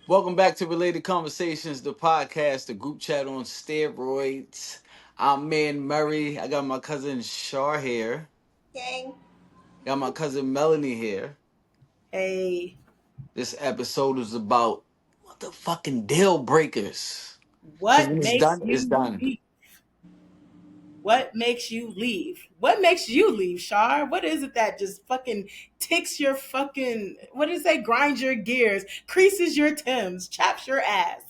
Welcome back to Related Conversations, the podcast, the group chat on steroids. I'm Man Murray. I got my cousin Shar here. Gang. Got my cousin Melanie here. Hey, This episode is about motherfucking deal breakers. Because what when it's makes done, it's you done. leave? What makes you leave? What makes you leave, Shar? What is it that just fucking ticks your fucking, what does it say? Grinds your gears, creases your Timbs, chaps your ass.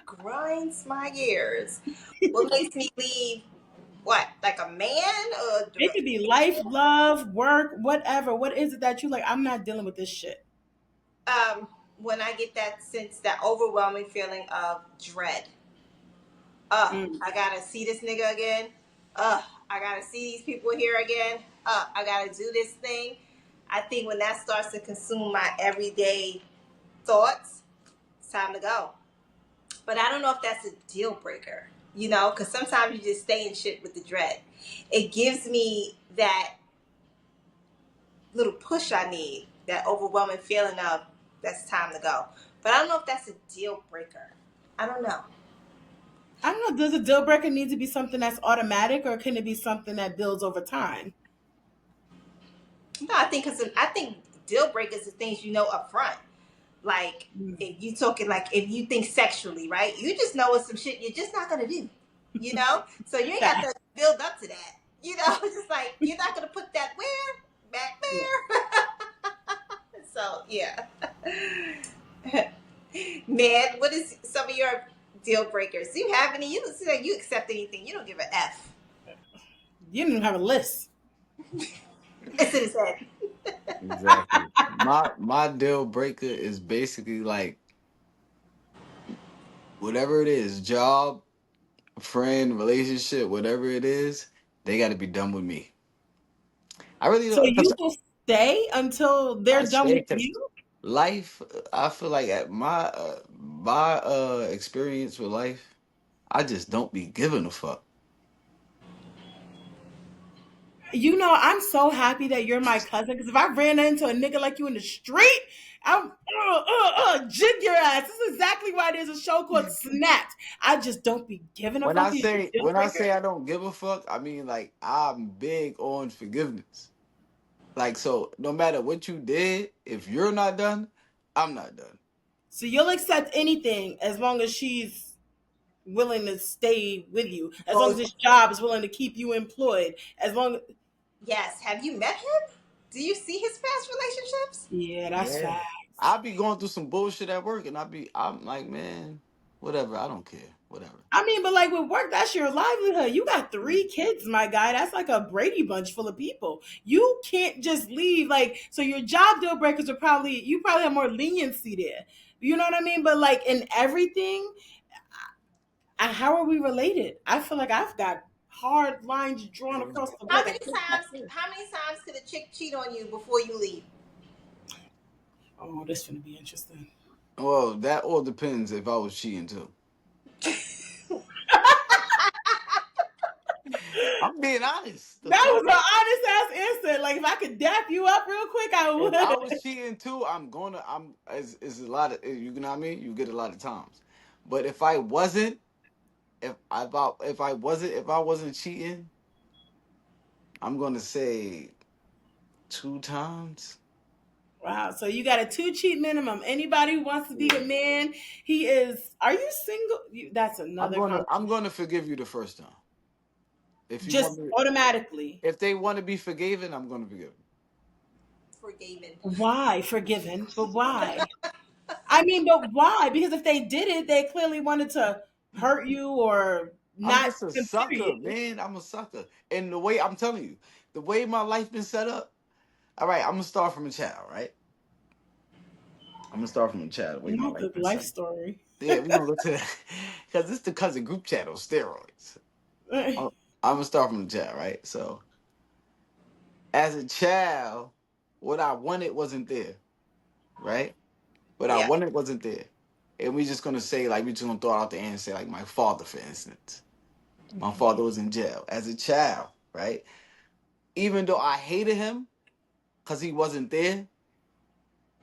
Grinds my gears. What makes me leave? What? Like a man or a It could be life, love, work, whatever. What is it that you like? I'm not dealing with this shit. um when I get that sense, that overwhelming feeling of dread. Mm. I gotta see this nigga again. I gotta see these people here again. I gotta do this thing. I think when that starts to consume my everyday thoughts, it's time to go. But I don't know if that's a deal breaker, because sometimes you just stay in shit with the dread. It gives me that little push I need, that overwhelming feeling of that's time to go. But I don't know if that's a deal breaker. I don't know. I don't know. Does a deal breaker need to be something that's automatic or can it be something that builds over time? No, I think deal breakers are things you know up front. Like Mm. if you talking like if you think sexually, right? You just know it's some shit you're just not gonna do. So you ain't got to build up to that. Just like you're not gonna put that where back Yeah. there. So yeah. Man, what is some of your deal breakers? Do you have any? You don't say you accept anything. You don't give a F. You don't even have a list. It's in his head. Exactly. My deal breaker is basically like whatever it is, job, friend, relationship, whatever it is, they got to be done with me. I really So don't. you will stay until I they're done stay with because you? life. I feel like at my experience with life, I just don't be giving a fuck. You know, I'm so happy that you're my cousin because if I ran into a nigga like you in the street, I'm jig your ass. This is exactly why there's a show called Snapped. I just don't be giving a When fuck. I You a say deal when I breaker? say I don't give a fuck, I mean like I'm big on forgiveness. Like so, no matter what you did, if you're not done, I'm not done. So you'll accept anything as long as she's willing to stay with you, as long as Well, this job is willing to keep you employed, as long as yes. Have you met him? Do you see his past relationships? yeah, that's Yeah, fast. I be going through some bullshit at work, and I'm like, man, whatever. I don't care. Whatever. I mean, but like with work, that's your livelihood. You got 3 kids, my guy. That's like a Brady Bunch full of people. You can't just leave. Like, so your job deal breakers are probably, you probably have more leniency there. You know what I mean? But like in everything, how are we related? I feel like I've got hard lines drawn across the How like many a tic tac times? toe. How many times could a chick cheat on you before you leave? Oh, this is gonna be interesting. Well, that all depends if I was cheating too. I'm being honest. The That fuck? was an honest ass answer. Like if I could dap you up real quick, I If I would. was cheating too, I'm it's a lot of you know what I mean. You get a lot of times, but if I wasn't, if I wasn't cheating, I'm gonna say 2 times. Wow. So you got a 2 cheat minimum. Anybody who wants to be a Yeah. man, he is. Are you single? That's I'm another gonna I'm conversation. gonna forgive you the first time. If you want Just me, automatically. if they want to be forgiven, I'm gonna forgive them. Forgiven. Why forgiven? But why? I mean, but why? Because if they did it, they clearly wanted to hurt you or I'm not just a consider sucker, you. man. I'm a sucker, and the way I'm telling you, the way my life been set up. All right, I'm gonna start from a child, right? I'm gonna start from a child. The way my Not life the been life set up. story. Yeah, we're gonna go to that because this the cousin group chat on steroids. I'm, I'm gonna start from the child, right? So, as a child, what I wanted wasn't there, right? What I Yeah. wanted wasn't there, and we just gonna say like we just gonna throw it out there and say like my father, for instance. My father was in jail as a child, right? Even though I hated him because he wasn't there,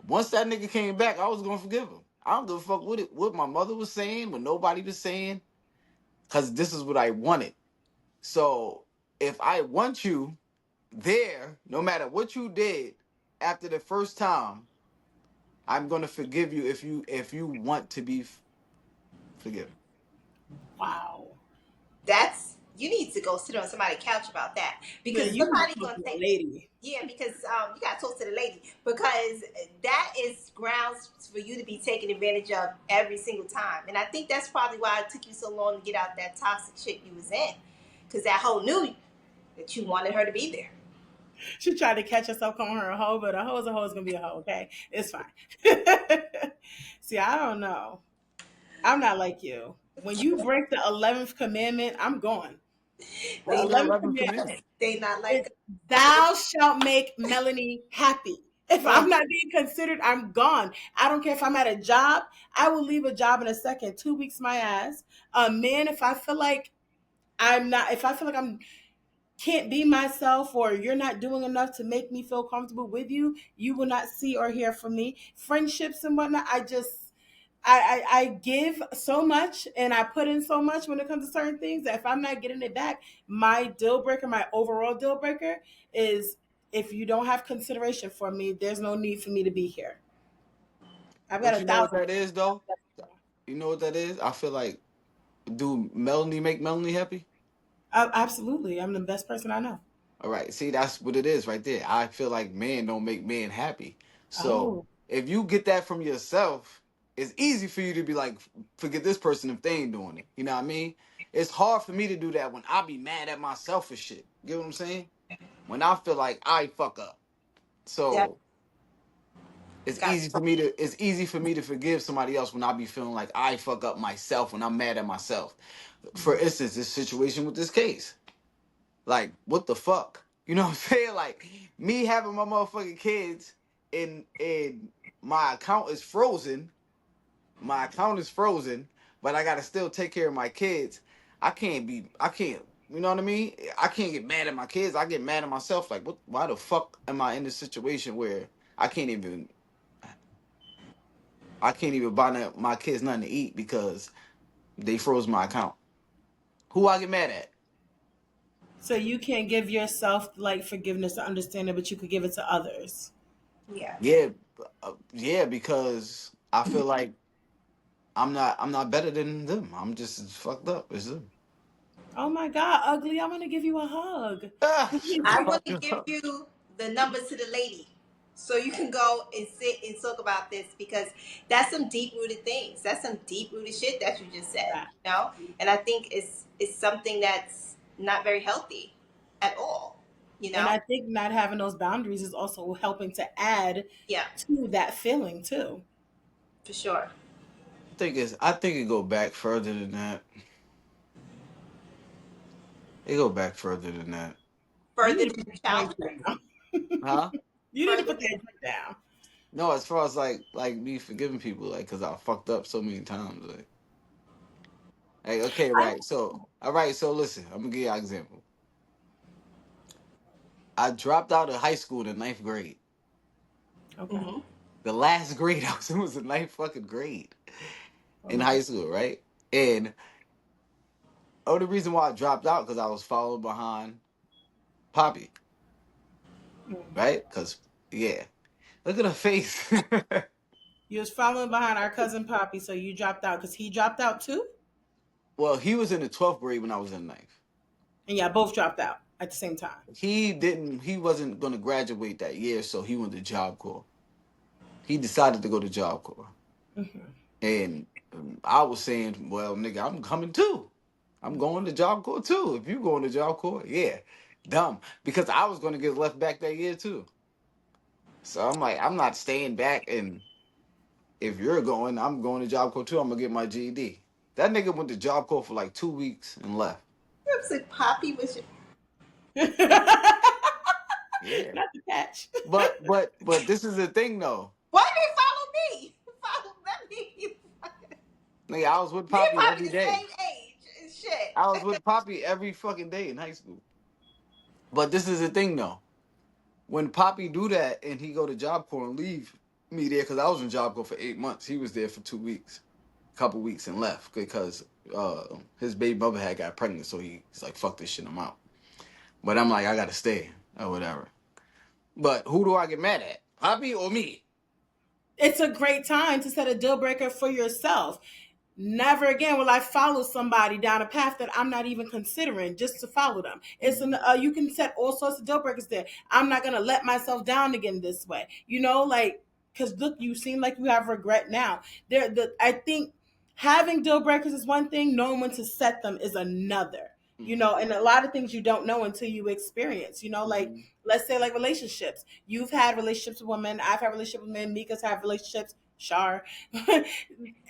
once that nigga came back, I was gonna forgive him. I don't give a fuck what my mother was saying, what nobody was saying, because this is what I wanted. So if I want you there, no matter what you did after the first time, I'm gonna forgive you if you want to be forgiven. Wow. That's, you need to go sit on somebody's couch about that, because Man, you need to somebody's talk gonna to a say, lady. yeah, because you gotta talk to the lady, because that is grounds for you to be taken advantage of every single time. And I think that's probably why it took you so long to get out that toxic shit you was in, because that hoe knew that you wanted her to be there. She tried to catch herself calling her a hoe, but a hoe is a hoe is gonna be a hoe. Okay, it's fine. See, I don't know. I'm not like you. When you break the 11th commandment, I'm gone. The What's the 11th 11th commandment commandment? They not is like thou shalt make Melanie happy. If Uh, I'm not being considered, I'm gone. I don't care if I'm at a job. I will leave a job in a second. 2 weeks my ass. Man, if I feel like I'm not, if I feel like I'm can't be myself or you're not doing enough to make me feel comfortable with you, you will not see or hear from me. Friendships and whatnot, I give so much and I put in so much when it comes to certain things that if I'm not getting it back, my deal breaker, my overall deal breaker is if you don't have consideration for me, there's no need for me to be here. I've got but a you know what thousand. that is though? You know what that is? I feel like, do Melanie make Melanie happy? Absolutely. I'm the best person I know. All right. See, that's what it is right there. I feel like man don't make man happy. So Oh, if you get that from yourself, it's easy for you to be like, forget this person if they ain't doing it. You know what I mean? It's hard for me to do that when I be mad at myself for shit. You get what I'm saying? When I feel like I fuck up. that. So it's easy for me to forgive somebody else when I be feeling like I fuck up myself when I'm mad at myself. For instance, this situation with this case. Like, what the fuck? You know what I'm saying? Like, me having my motherfucking kids and my account is frozen. My account is frozen, but I gotta still take care of my kids. I can't, you know what I mean? I can't get mad at my kids. I get mad at myself. Like, what, why the fuck am I in this situation where I can't even, I can't even buy my kids nothing to eat because they froze my account? Who I get mad at? so you can't give yourself like forgiveness or understanding, but you could give it to others. Yeah. Yeah, yeah, because I feel like I'm not better than them. I'm just as fucked up as them. Oh my God, ugly! I want to give you a hug. Ah, shut the I fuck want to give up. you the number to the lady so you can go and sit and talk about this, because that's some deep rooted things. That's some deep rooted shit that you just said, That. you know? And I think it's something that's not very healthy at all, you And know? I think not having those boundaries is also helping to add Yeah, to that feeling too. for sure. I think it go back further than that. It go back further than that. You Further need to put than that drink childhood, down. Huh? You need to further put than, that drink down. No, as far as like me forgiving people, like, cause I fucked up so many times. Like, okay, I, right. So, all right. So listen, I'm gonna give you an example. I dropped out of high school in the ninth grade. okay. hmm The last grade I was in was the ninth fucking grade Oh in my high God. school, right? And only reason why I dropped out because I was following behind Poppy, Mm. right? Because yeah, look at her face. You was following behind our cousin Poppy, so you dropped out because he dropped out too, Well, he was in the 12th grade when I was in the ninth. and yeah, both dropped out at the same time. He wasn't going to graduate that year, so he went to Job Corps. He decided to go to Job Corps. Hmm. And I was saying, well, nigga, I'm coming too. I'm going to Job Corps too. If you going to Job Corps, yeah. Dumb. Because I was going to get left back that year too. So I'm like, I'm not staying back. And if you're going, I'm going to Job Corps too. I'm going to get my GED. That nigga went to Job Corps for like 2 weeks and left. it was like Poppy was your, Not Yeah. the catch. But this is the thing though. why did you follow me? Follow let me. Nigga, I was with Me and Poppy Poppy every the day. same age and shit. I was with Poppy every fucking day in high school. But this is the thing though. When Poppy do that and he go to Job Corps and leave, me there because I was in Job Corps for 8 months. He was there for 2 weeks, a couple weeks, and left because his baby mother had got pregnant. So he's like, "Fuck this shit, I'm out." But I'm like, I gotta stay or whatever. But who do I get mad at, Poppy or me? It's a great time to set a deal breaker for yourself. Never again will I follow somebody down a path that I'm not even considering just to follow them. It's an you can set all sorts of deal breakers there. I'm not gonna let myself down again this way. You know, like because look, you seem like you have regret now. I think having deal breakers is one thing. Knowing when to set them is another. You Mm-hmm. know, and a lot of things you don't know until you experience. You know, like Mm-hmm. let's say like relationships. You've had relationships with women. I've had relationships with men. Mika's had relationships. Shar.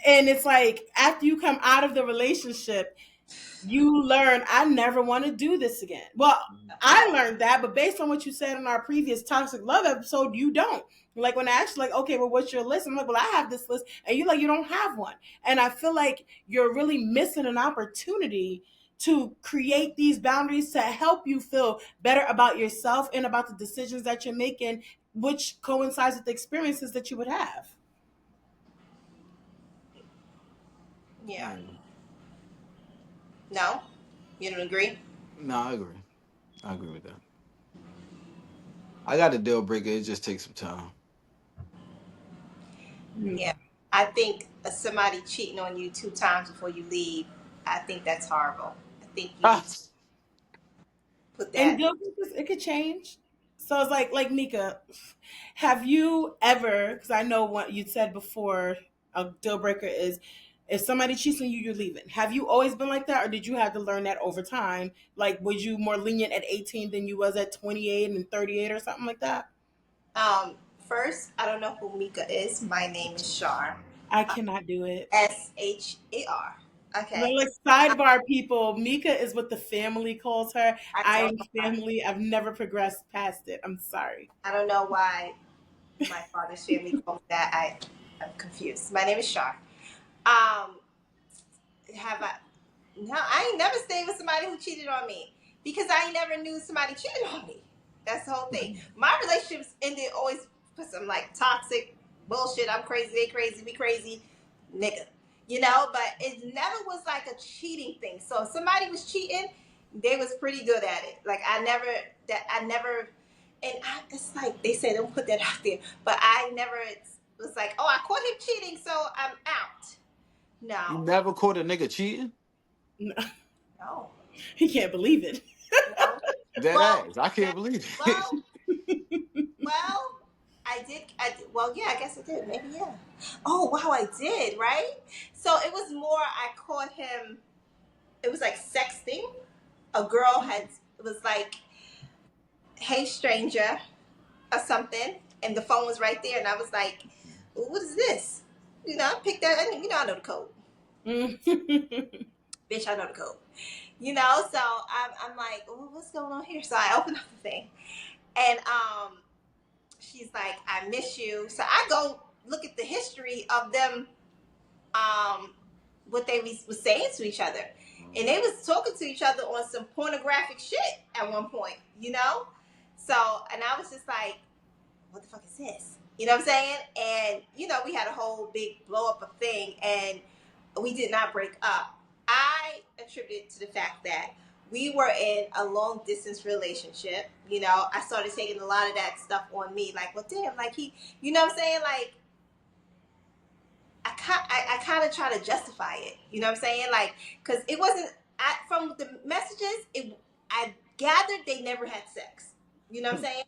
And it's like after you come out of the relationship, you learn I never want to do this again. Well, I learned that, but based on what you said in our previous toxic love episode, you don't. Like when I asked you, like, okay, well, what's your list? I'm like, well, I have this list, and you're like, you don't have one. And I feel like you're really missing an opportunity to create these boundaries to help you feel better about yourself and about the decisions that you're making, which coincides with the experiences that you would have. Yeah. Yeah. No, you don't agree? No, I agree. I agree with that. I got a deal breaker. It just takes some time. Yeah. Mm. I think somebody cheating on you 2 times before you leave, I think that's horrible. I think you Ah, need to put And that. deal breakers, it could change. So it's like Mika, have you ever? Because I know what you said before. A deal breaker is if somebody cheats on you, you're leaving. Have you always been like that, or did you have to learn that over time? Like, was you more lenient at 18 than you was at 28 and 38 or something like that? Um, First, I don't know who Mika is. My name is Shar. I cannot do it. Shar. No, Okay. like sidebar people, Mika is what the family calls her. I I don't am know why. family. I've never progressed past it. I'm sorry. I don't know why my father's family calls me that. I'm confused. My name is Shar. Um, have I? No, I ain't never stayed with somebody who cheated on me because I ain't never knew somebody cheated on me. That's the whole thing. My relationships ended always with some like toxic bullshit. I'm crazy, they crazy, we crazy, nigga. You know, but it never was like a cheating thing. So if somebody was cheating, they was pretty good at it. Like I never, and it's like they say don't put that out there, but I never was like, oh, I caught him cheating, so I'm out. you No, never caught a nigga cheating? no, He can't believe it. no. Dead Well, ass. I that, can't believe it. well, well, I did. Well, yeah, I guess I did. Maybe, yeah. Oh, wow, I did, right? So it was more, I caught him, it was like sexting. A girl had, it was like, hey, stranger, or something. And the phone was right there. And I was like, what is this? You know, I picked that, and you know, I know the code. Bitch, I know the code. You know, so I'm like, oh, what's going on here? So I opened up the thing. And she's like, I miss you. So I go look at the history of them, what they was saying to each other. And they was talking to each other on some pornographic shit at one point, you know? So, and I was just like, what the fuck is this? You know what I'm saying? And, you know, we had a whole big blow up of thing and we did not break up. I attribute it to the fact that we were in a long distance relationship. You know, I started taking a lot of that stuff on me. Like, well, damn, like he, you know what I'm saying? Like, I kind of try to justify it. You know what I'm saying? Like, because it wasn't, from the messages, I gathered they never had sex. You know what I'm saying?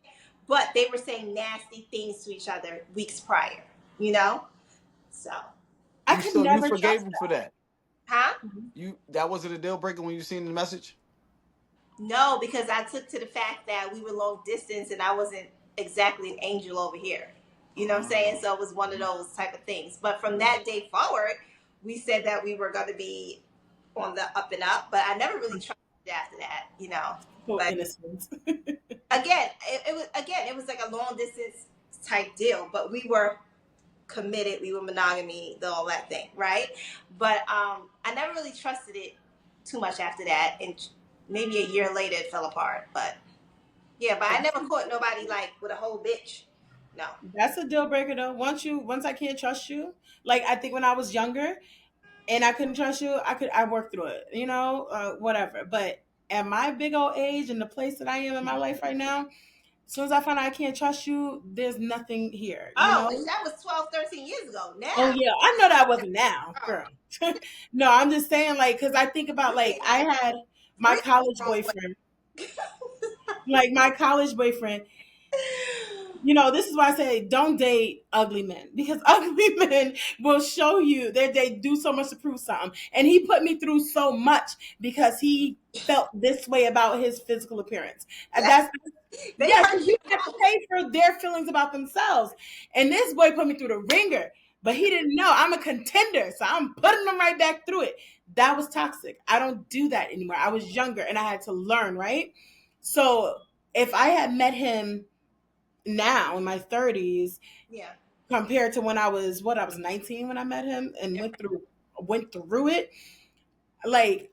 But they were saying nasty things to each other weeks prior. You know? So, I You could still you never forgave trust him for that. huh? You that wasn't a deal breaker when you seen the message? No, because I took to the fact that we were long distance and I wasn't exactly an angel over here. You know what I'm saying? Oh. So it was one of those type of things. But from that day forward, we said that we were going to be on the up and up. But I never really tried it after that, you know. so But innocent. again, it was like a long distance type deal. But we were committed. We were monogamy, the all that thing, right? But I never really trusted it too much after that, and maybe a year later it fell apart. But yeah, but I never caught nobody like with a whole bitch. No. That's a deal breaker though. Once I can't trust you, like I think when I was younger and I couldn't trust you, I worked through it, whatever. But at my big old age and the place that I am in my life right now, as soon as I find out I can't trust you, there's nothing here, you Oh, know? but that was 12, 13 years ago. Oh Now, yeah, I know that wasn't now, oh, girl. No, I'm just saying like cuz I think about you like ain't I got had my really college wrong way. boyfriend. Like my college boyfriend, this is why I say don't date ugly men because ugly men will show you that they do so much to prove something. And he put me through so much because he felt this way about his physical appearance. And That's that's they yes, hurt because you you have to now. pay for their feelings about themselves. And this boy put me through the ringer, but he didn't know I'm a contender, so I'm putting them right back through it. That was toxic. I don't do that anymore. I was younger and I had to learn, right? So if I had met him now in my 30s Yeah. compared to when I was 19 when I met him and went through it, like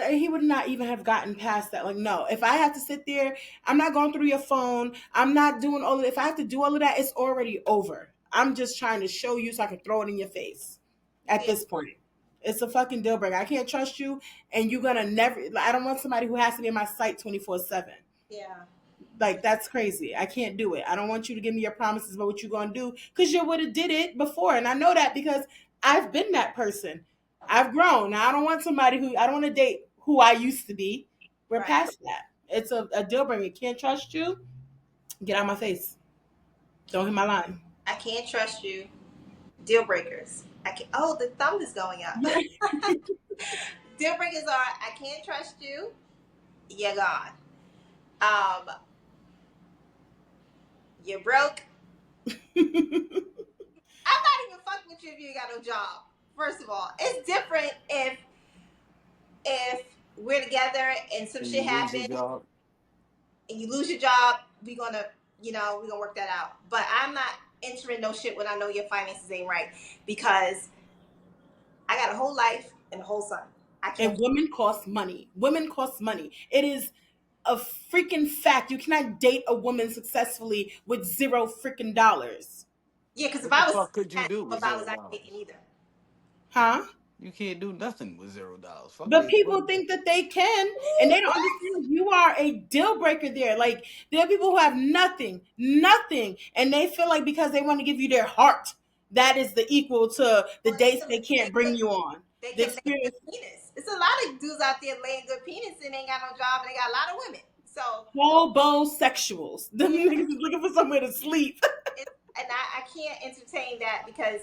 he would not even have gotten past that. Like, no, if I have to sit there, I'm not going through your phone, I'm not doing all of it. If I have to do all of that, it's already over. I'm just trying to show you so I can throw it in your face at Yeah. this point. It's a fucking deal breaker. I can't trust you, and you're gonna never. I don't want somebody who has to be in my sight 24/7. Yeah. Like that's crazy. I can't do it. I don't want you to give me your promises about what you're gonna do because you would have did it before, and I know that because I've been that person. I've grown. Now I don't want somebody who I don't want to date who I used to be. We're Right. past that. It's a deal breaker. Can't trust you. Get out of my face. Don't hit my line. I can't trust you. Deal breakers. I can Oh, the thumb is going up. Deal breakers are I can't trust you. You're gone. Um, you're broke. I'm not even fucking with you if you ain't got no job. First of all, it's different if we're together and some And you shit lose your happens job. and you lose your job. We're gonna work that out. But I'm not entering no shit when I know your finances ain't right because I got a whole life and a whole son. I And can't. women cost money. Women cost money. It is a freaking fact. You cannot date a woman successfully with zero freaking dollars. Yeah, because if What the I was fuck could you had do zero with zero dollars, I ain't taking dollars? either. Huh? You can't do nothing with $0. Fuck But dating people women. think that they can, and they don't What? understand you are a deal breaker there. Like there are people who have nothing, nothing, and they feel like because they want to give you their heart, that is the equal to the Well, dates they can't bring you on. they The can lay good experience, penis. It's a lot of dudes out there laying good penis and ain't got no job and they got a lot of women. So hobosexuals. Them yeah, niggas is looking for somewhere to sleep. and I can't entertain that because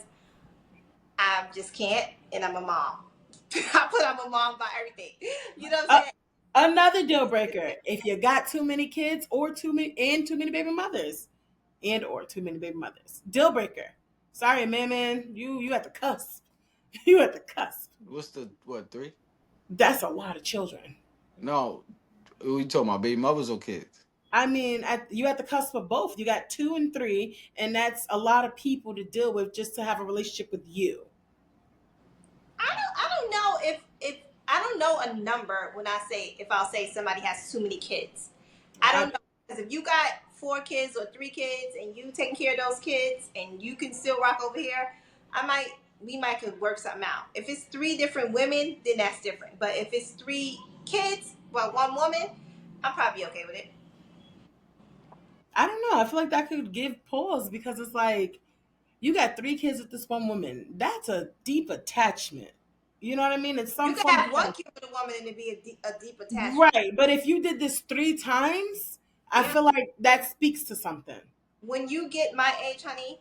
I just can't, and I'm a mom. I put I'm a mom by everything. You know what I'm Uh, saying? Another deal breaker: if you got too many kids or too many baby mothers, or too many baby mothers, deal breaker. Sorry, man, you at the cusp. You at the cusp. What's the what 3? That's a lot of children. No, we talking about baby mothers or kids? I mean, you at the cusp of both. You got 2 and 3, and that's a lot of people to deal with just to have a relationship with you. I don't know if I don't know a number when I say if I'll say somebody has too many kids. I don't I, know because if you got 4 kids or 3 kids and you taking care of those kids and you can still rock over here, I might we might could work something out. If it's 3 different women, then that's different. But if it's 3 kids, well, one woman, I'm probably okay with it. I don't know. I feel like that could give pause because it's like you got 3 kids with this one woman. That's a deep attachment. You know what I mean? It's You some can form of have one kid with a woman and it be a deep attachment. right. But if you did this 3 times, I Yeah. feel like that speaks to something. When you get my age, honey,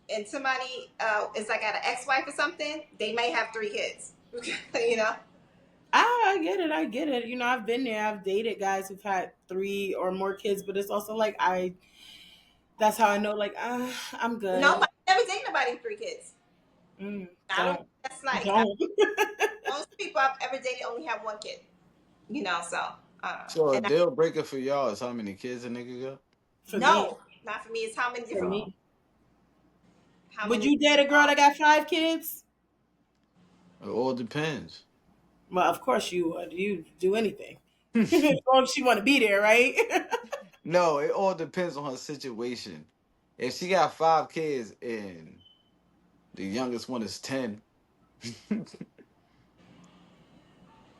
and somebody is like got an ex-wife or something, they may have 3 kids. you know. I get it. I get it. I've been there. I've dated guys who've had 3 or more kids, but it's also like that's how I know, like, I'm good. Nobody never dated nobody with 3 kids. I don't. Don't. That's like Don't. most people I've ever dated only have 1 kid. So So a and deal breaker for y'all is how many kids a nigga got? For me. no, not for me. It's how many For different me. how Would many. you date a girl Um, that got 5 kids? It all depends. Well, of course you would. You do anything. As long as she want to be there, right? No, it all depends on her situation. If she got 5 kids and the youngest one is 10,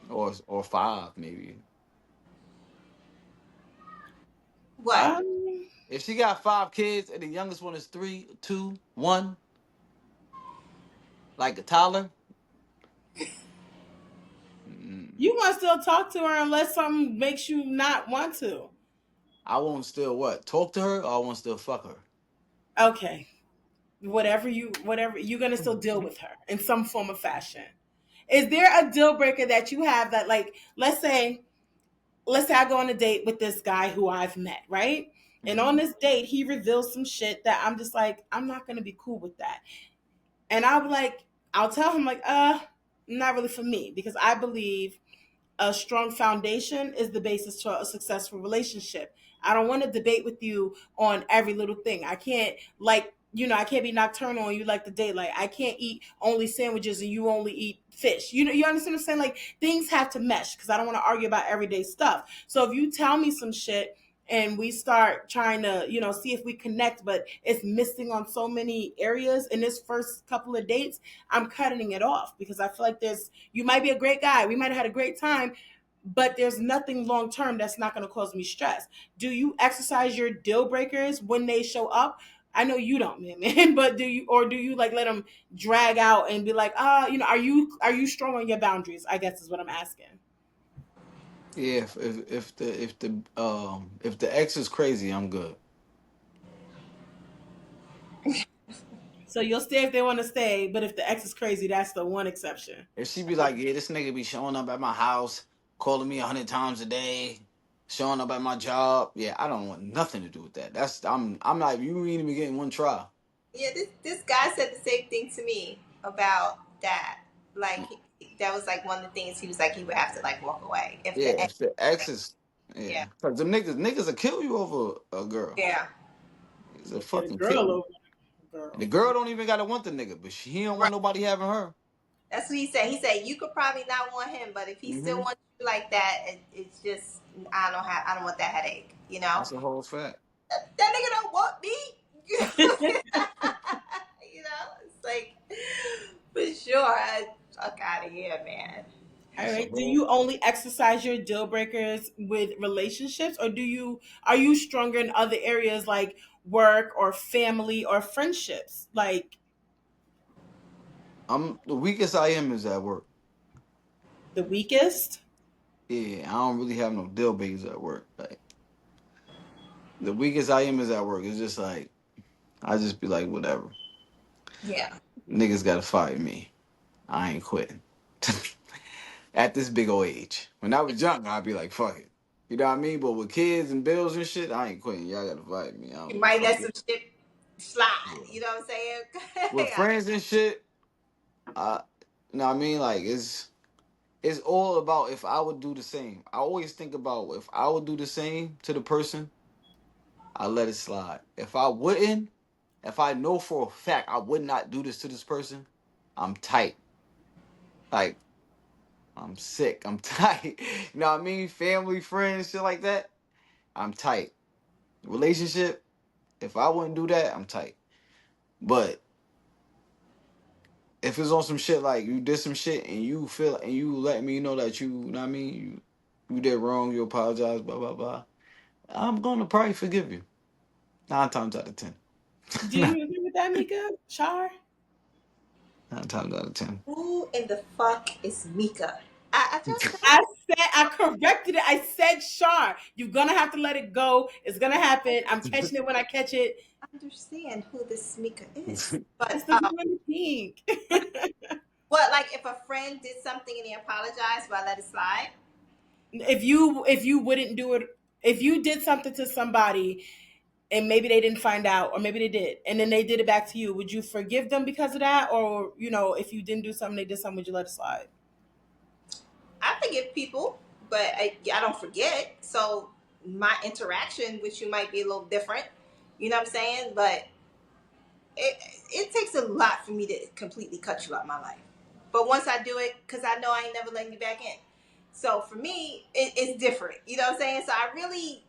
or 5 maybe. What? If she got 5 kids and the youngest one is 3, 2, 1, like a toddler, mm, You want to still talk to her unless something makes you not want to. I won't still what talk to her, or I won't still fuck her. Okay. Whatever you're gonna still deal with her in some form of fashion. Is there a deal breaker that you have that, like, let's say I go on a date with this guy who I've met, right? And on Mhm. this date, he reveals some shit that I'm just like, I'm not gonna be cool with that. And I'll tell him like, not really for me, because I believe a strong foundation is the basis to a successful relationship. I don't want to debate with you on every little thing. I can't, like, I can't be nocturnal and you like the daylight. I can't eat only sandwiches and you only eat fish. You understand what I'm saying? Like, things have to mesh because I don't want to argue about everyday stuff. So if you tell me some shit and we start trying to, see if we connect, but it's missing on so many areas in this first couple of dates, I'm cutting it off because I feel like you might be a great guy. We might have had a great time, but there's nothing long term that's not going to cause me stress. Do you exercise your deal breakers when they show up? I know you don't, man, but do you like let them drag out and be like, are you strong on your boundaries? I guess is what I'm asking. Yeah, if the ex is crazy, I'm good. So you'll stay if they want to stay, but if the ex is crazy, that's the one exception. If she be like, yeah, this nigga be showing up at my house, calling me 100 times a day, showing up at my job, yeah, I don't want nothing to do with that. I'm like, you ain't even getting one try. Yeah, this guy said the same thing to me about that. Like that was like one of the things he was like he would have to like walk away if Yeah, the ex. if the ex is, Yeah, yeah, 'cause them niggas will kill you over a girl. yeah, He's a Get a fucking girl kill you. over there, girl. The girl don't even gotta want the nigga, but he don't right. want nobody having her. That's what he said. He said you could probably not want him, but if he still Hmm. wants you like that, it's just I don't want that headache. You know, That's a whole fact. that nigga don't want me. You know, it's like for sure. Fuck out of here, man. All That's a right. Do whole. you only exercise your deal breakers with relationships, or are you stronger in other areas like work or family or friendships? Like I'm the weakest I am is at work. the weakest? Yeah, I don't really have no deal breakers at work. Like the weakest I am is at work. It's just like I just be like, whatever. Yeah. Niggas gotta fire me. I ain't quitting. At this big old age. When I was young, I'd be like, fuck it. You know what I mean? But with kids and bills and shit, I ain't quitting. Y'all gotta fire me. I don't You give a might fuck. let some shit slide. Yeah. You know what I'm saying? With friends and shit, you know what I mean? Like it's all about if I would do the same. I always think about if I would do the same to the person, I let it slide. If I wouldn't, if I know for a fact I would not do this to this person, I'm tight. Like I'm sick. I'm tight. You know what I mean? Family, friends, shit like that. I'm tight. Relationship, if I wouldn't do that, I'm tight. But if it's on some shit like you did some shit and you feel and you let me know that you know what I mean, you did wrong, you apologize, blah blah blah. I'm gonna probably forgive you. 9 times out of 10. Do you agree with that, Mika? Char? 9 times out of 10. Who in the fuck is Mika? I just said I corrected it. I said Char. You're gonna have to let it go. It's gonna happen. I'm catching it when I catch it. I understand who this Mika is. But It's the girl in the pink. what like if a friend did something and he apologized, but I let it slide? If you wouldn't do it, if you did something to somebody and maybe they didn't find out, or maybe they did and then they did it back to you, would you forgive them because of that? Or if you didn't do something, they did something, would you let it slide? I forgive people, but I don't forget. So my interaction with you might be a little different. You know what I'm saying? But it it takes a lot for me to completely cut you out of my life. But once I do it, because I know I ain't never letting you back in. So for me, it's different. You know what I'm saying? So I really,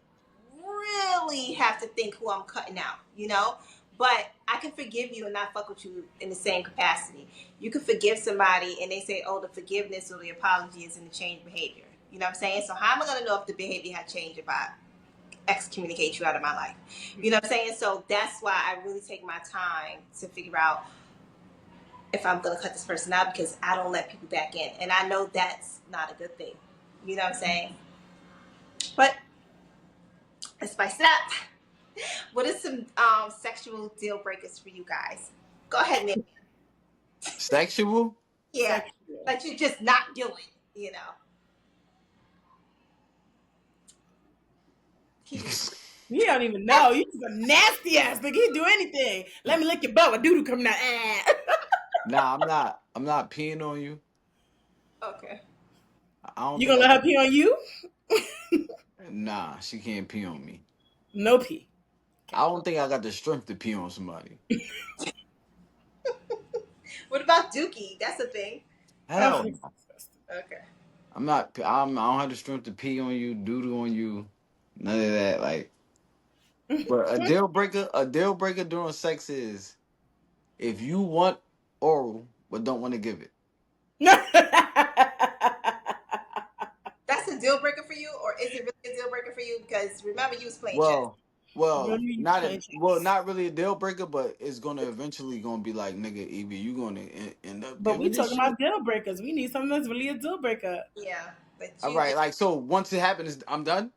really have to think who I'm cutting out. You know. But I can forgive you and not fuck with you in the same capacity. You can forgive somebody and they say, oh, the forgiveness or the apology is in the change behavior. You know what I'm saying? So how am I going to know if the behavior had changed if I excommunicate you out of my life? You know what I'm saying? So that's why I really take my time to figure out if I'm going to cut this person out, because I don't let people back in. And I know that's not a good thing. You know what I'm saying? But let's spice it up. What is some sexual deal breakers for you guys? Go ahead, man. Sexual? Yeah, Sexual. like you're just not doing, you know. Keep it. You don't even know. You just a nasty ass nigga. You do anything. Let me lick your butt with doo doo coming out. Nah, I'm not peeing on you. Okay. I don't You think gonna I let her could. pee on you? Nah, she can't pee on me. No pee. I Okay. don't think I got the strength to pee on somebody. What about Dookie? That's a thing. Oh, Hell it's no. disgusting. Okay. I'm not. I don't have the strength to pee on you, doodle on you, none of that. Like, but a deal breaker during sex is if you want oral but don't want to give it. That's a deal breaker for you, or is it really a deal breaker for you? Because remember, you was playing chess. Well, well, Remember you not playing a, well, chess. not really a deal breaker, but it's gonna eventually gonna be like, nigga, either you gonna end up But we giving this talking shit. about deal breakers. We need something that's really a deal breaker. Yeah, but All you right, just like so, once it happens, I'm done.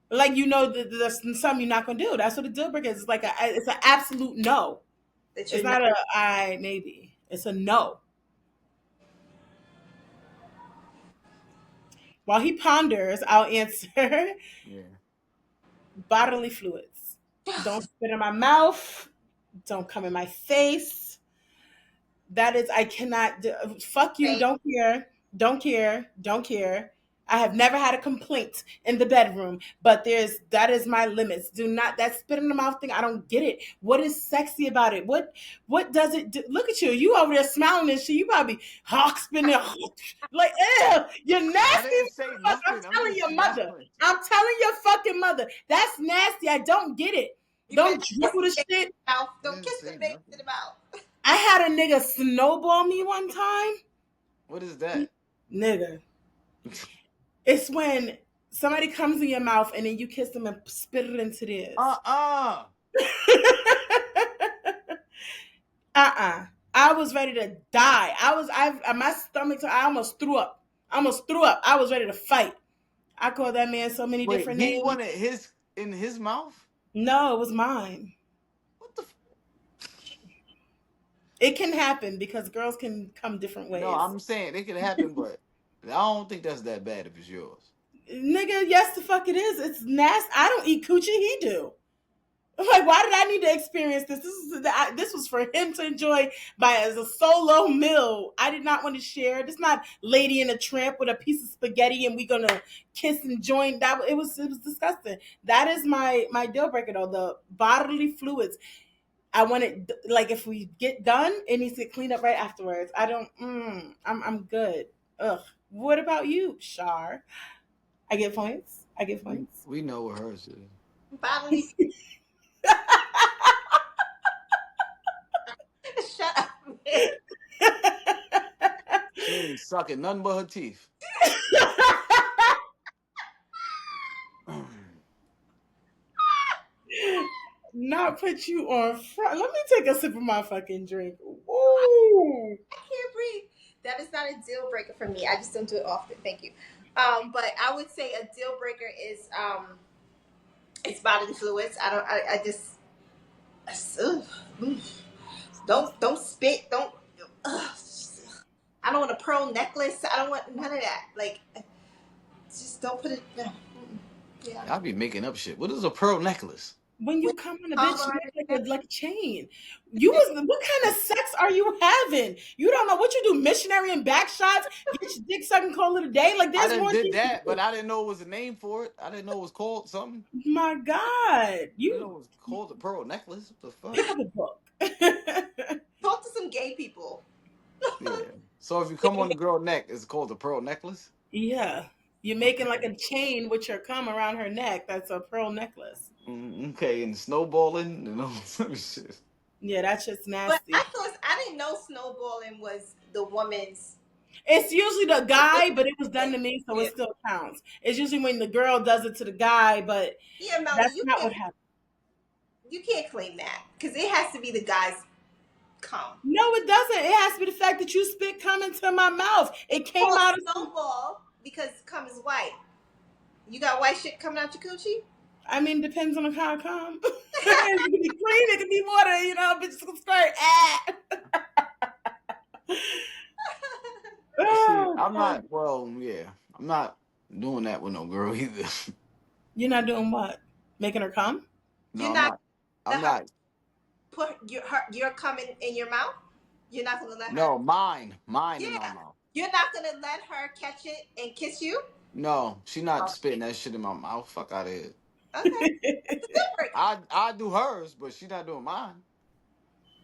Like you know that there's something you're not gonna do. That's what a deal breaker is. It's like it's an absolute no. that It's you're not. not a I maybe. It's a no. While he ponders, I'll answer Yeah. bodily fluids. Don't spit in my mouth. Don't come in my face. That is, I cannot. Fuck you. Right. Don't care. Don't care. Don't care. I have never had a complaint in the bedroom, but that is my limits. Do not that spit in the mouth thing. I don't get it. What is sexy about it? What does it do? Look at you. You over there smiling and shit. You probably hawk spinning like ew. You're I nasty. didn't say Motherfucker. I'm nothing. I'm telling just your mother. smiling. I'm telling your fucking mother. That's nasty. I don't get it. You better Don't not kiss dribble the the baby shit. in the mouth. I Don't didn't kiss the say baby in nothing. the mouth. I had a nigga snowball me one time. What is that? Nigga. It's when somebody comes in your mouth and then you kiss them and spit it into theirs. Uh-uh. I was ready to die. My stomach, I almost threw up. I almost threw up. I was ready to fight. I called that man so many Wait, different he names. wanted his in his mouth? No, it was mine. What the? It can happen because girls can come different No, ways. I'm saying it could happen, but I don't think that's that bad if it's yours. Nigga, yes the fuck it is. It's nasty. I don't eat coochie, he do. Like, why did I need to experience this? This was for him to enjoy by as a solo meal. I did not want to share. This not Lady in a Tramp with a piece of spaghetti and we gonna kiss and join. It was disgusting. That is my deal breaker though. The bodily fluids. I want it like if we get done, it needs to get cleaned up right afterwards. I don't. I'm good. Ugh. What about you, Shar? I get points. I get We points. we know what hers is. Bodily. Shut up, man. She ain't sucking nothing but her teeth. Not put you on front. Let me take a sip of my fucking drink. Ooh. I can't breathe. That is not a deal breaker for me. I just don't do it often. Thank you. But I would say a deal breaker is it's bodily fluids. I don't. I just ugh, ugh. Don't spit. Don't. Ugh. I don't want a pearl necklace. I don't want none of that. Like, just don't put it. No. Yeah. Y'all be making up shit. What is a pearl necklace? When you With come on a tongue bitch, you around make your like neck. a chain. What kind of sex are you having? You don't know what you do, missionary and back shots, get your dick sucking, call it a day. Like I there's done more did things to that, but do. I didn't know it was a name for it. I didn't know it was called something. My God. I didn't know You it was called a pearl necklace. What the fuck? pick up a book. Talk to some gay people. Yeah. So if you come on the girl neck, it's called a pearl necklace. Yeah. You're making like Okay. a chain with your cum around her neck. That's a pearl necklace. Okay, and snowballing and all some shit. Yeah, that's just But I nasty. thought I didn't know snowballing was the woman's. It's usually the guy, but it was done to me, so it Yeah, still counts. It's usually when the girl does it to the guy, but yeah, Melly, that's not what happened. you can't claim that because it has to be the guy's cum. No, it doesn't. It has to be the fact that you spit cum into my mouth. It It's came called out of some. snowball because cum is white. You got white shit coming out your coochie? I mean, depends on the kind of cum. It can be cream, it can be water, bitches can squirt. Ah. See, Oh, I'm God. not. Well, yeah, I'm not doing that with no girl either. You're not doing what? Making her come? No, You're I'm not not. I'm let her not. put your cum in your mouth. You're not gonna let her. No, mine in my Yeah, mouth. you're not gonna let her catch it and kiss you. No, she not Oh, spitting that shit in my mouth. Fuck out of here. okay, that's a deal breaker. I do hers, but she not doing mine.